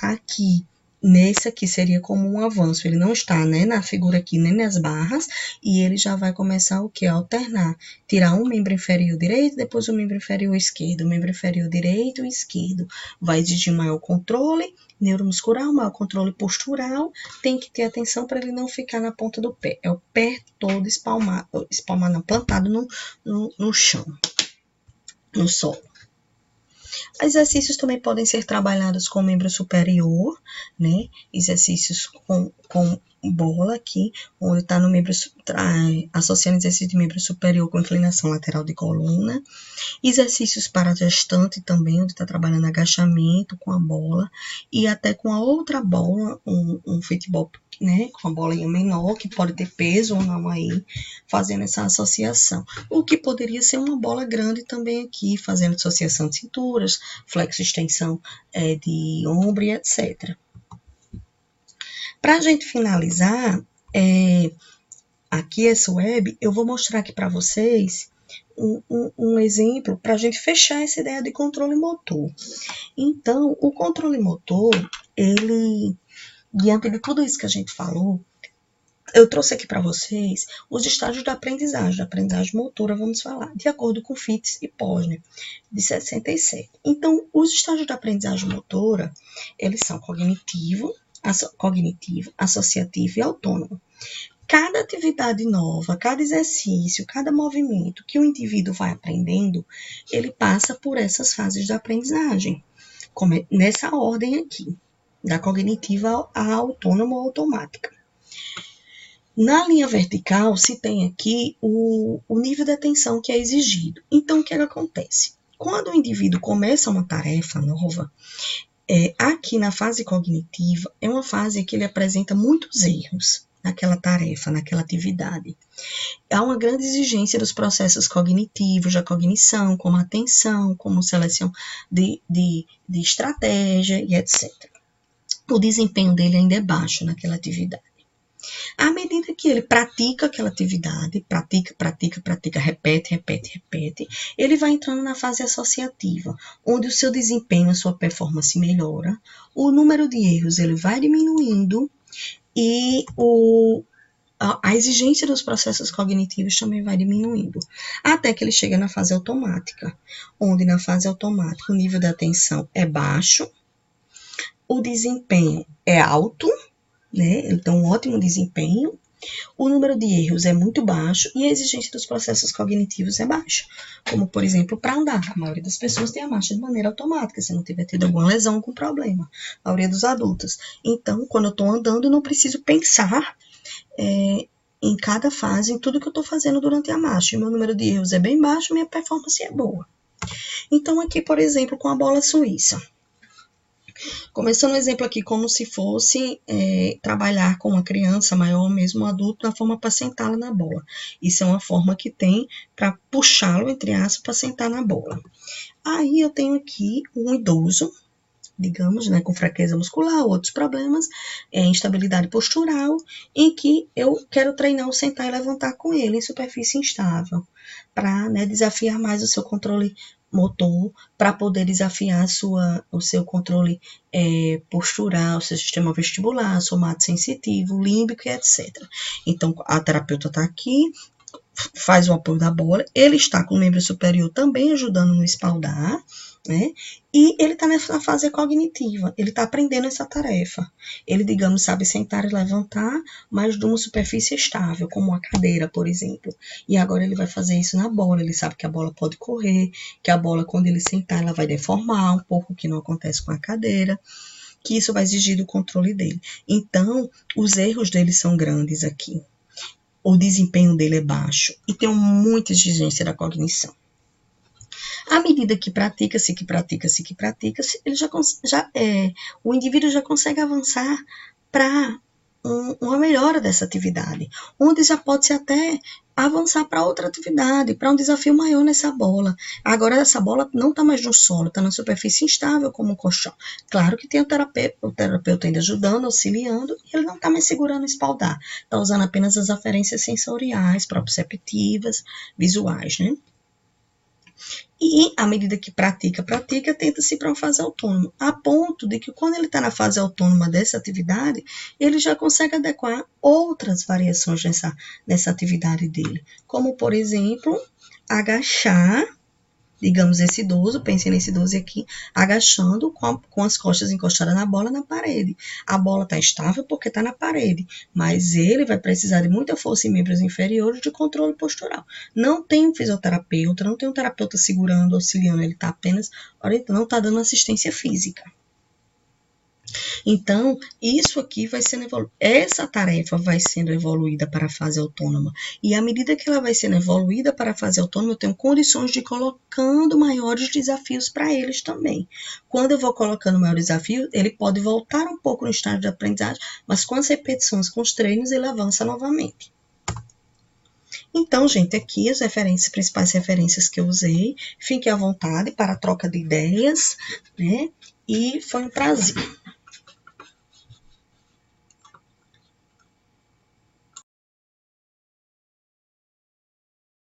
Aqui, nesse aqui seria como um avanço, ele não está, né, na figura aqui, nem nas barras, e ele já vai começar o quê? A alternar, tirar um membro inferior direito, depois o membro inferior esquerdo, o membro inferior direito e esquerdo, vai exigir maior controle neuromuscular, maior controle postural, tem que ter atenção para ele não ficar na ponta do pé, é o pé todo plantado no chão, no solo. Exercícios também podem ser trabalhados com o membro superior, né? Exercícios com bola aqui, onde está no membro, associando exercício de membro superior com inclinação lateral de coluna. Exercícios para gestante também, onde está trabalhando agachamento com a bola, e até com a outra bola, um futebol, né, com a bolinha menor, que pode ter peso ou não aí, fazendo essa associação. O que poderia ser uma bola grande também aqui, fazendo associação de cinturas, flexo extensão de ombro e etc. Para a gente finalizar, aqui essa web, eu vou mostrar aqui para vocês um exemplo para a gente fechar essa ideia de controle motor. Então, o controle motor, ele, diante de tudo isso que a gente falou, eu trouxe aqui para vocês os estágios da aprendizagem motora, vamos falar, de acordo com Fitts e Posner, de 67. Então, os estágios da aprendizagem motora, eles são cognitivo, associativo e autônomo. Cada atividade nova, cada exercício, cada movimento que o indivíduo vai aprendendo, ele passa por essas fases da aprendizagem, como nessa ordem aqui, da cognitiva à autônoma ou automática. Na linha vertical, se tem aqui o nível de atenção que é exigido. Então, o que acontece? Quando o indivíduo começa uma tarefa nova, aqui na fase cognitiva, é uma fase que ele apresenta muitos erros naquela tarefa, naquela atividade. Há uma grande exigência dos processos cognitivos, da cognição, como atenção, como seleção de estratégia e etc. O desempenho dele ainda é baixo naquela atividade. À medida que ele pratica aquela atividade, pratica, repete, ele vai entrando na fase associativa, onde o seu desempenho, a sua performance melhora, o número de erros ele vai diminuindo e a exigência dos processos cognitivos também vai diminuindo, até que ele chega na fase automática, onde na fase automática o nível de atenção é baixo, o desempenho é alto, né? Ele tem um ótimo desempenho, o número de erros é muito baixo e a exigência dos processos cognitivos é baixa. Como, por exemplo, para andar. A maioria das pessoas tem a marcha de maneira automática, se não tiver tido alguma lesão, algum problema. A maioria dos adultos. Então, quando eu estou andando, eu não preciso pensar em cada fase, em tudo que eu estou fazendo durante a marcha. E meu número de erros é bem baixo, minha performance é boa. Então, aqui, por exemplo, com a bola suíça. Começando o exemplo aqui como se fosse trabalhar com uma criança maior ou mesmo um adulto da forma para sentá-la na bola. Isso é uma forma que tem para puxá-lo, entre aspas, para sentar na bola. Aí eu tenho aqui um idoso, digamos, né, com fraqueza muscular, outros problemas, instabilidade postural, em que eu quero treinar o sentar e levantar com ele em superfície instável, para, né, desafiar mais o seu controle motor para poder desafiar o seu controle postural, o seu sistema vestibular, somato sensitivo, límbico e etc. Então, a terapeuta está aqui, faz o apoio da bola, ele está com o membro superior também ajudando no espaldar, né? E ele está nessa fase cognitiva, ele está aprendendo essa tarefa. Ele, digamos, sabe sentar e levantar, mas de uma superfície estável, como uma cadeira, por exemplo. E agora ele vai fazer isso na bola, ele sabe que a bola pode correr, que a bola, quando ele sentar, ela vai deformar um pouco, o que não acontece com a cadeira, que isso vai exigir do controle dele. Então, os erros dele são grandes aqui. O desempenho dele é baixo e tem muita exigência da cognição. À medida que pratica-se, ele o indivíduo já consegue avançar para uma melhora dessa atividade, onde já pode-se até avançar para outra atividade, para um desafio maior nessa bola. Agora, essa bola não está mais no solo, está na superfície instável, como um colchão. Claro que tem o terapeuta ainda ajudando, auxiliando, e ele não está mais segurando o espaldar. Está usando apenas as aferências sensoriais, proprioceptivas, visuais, né? E, à medida que pratica, tenta-se para uma fase autônoma, a ponto de que, quando ele está na fase autônoma dessa atividade, ele já consegue adequar outras variações nessa atividade dele, como, por exemplo, agachar, digamos, esse idoso, pensem nesse idoso aqui, agachando com as costas encostadas na bola, na parede. A bola está estável porque está na parede, mas ele vai precisar de muita força em membros inferiores de controle postural. Não tem um fisioterapeuta, não tem um terapeuta segurando, auxiliando, ele está apenas orientando, não está dando assistência física. Então, isso aqui vai sendo essa tarefa vai sendo evoluída para a fase autônoma. E à medida que ela vai sendo evoluída para a fase autônoma, eu tenho condições de ir colocando maiores desafios para eles também. Quando eu vou colocando maior desafio, ele pode voltar um pouco no estágio de aprendizagem, mas com as repetições, com os treinos, ele avança novamente. Então, gente, aqui as principais referências que eu usei. Fique à vontade para a troca de ideias, né? E foi um prazer.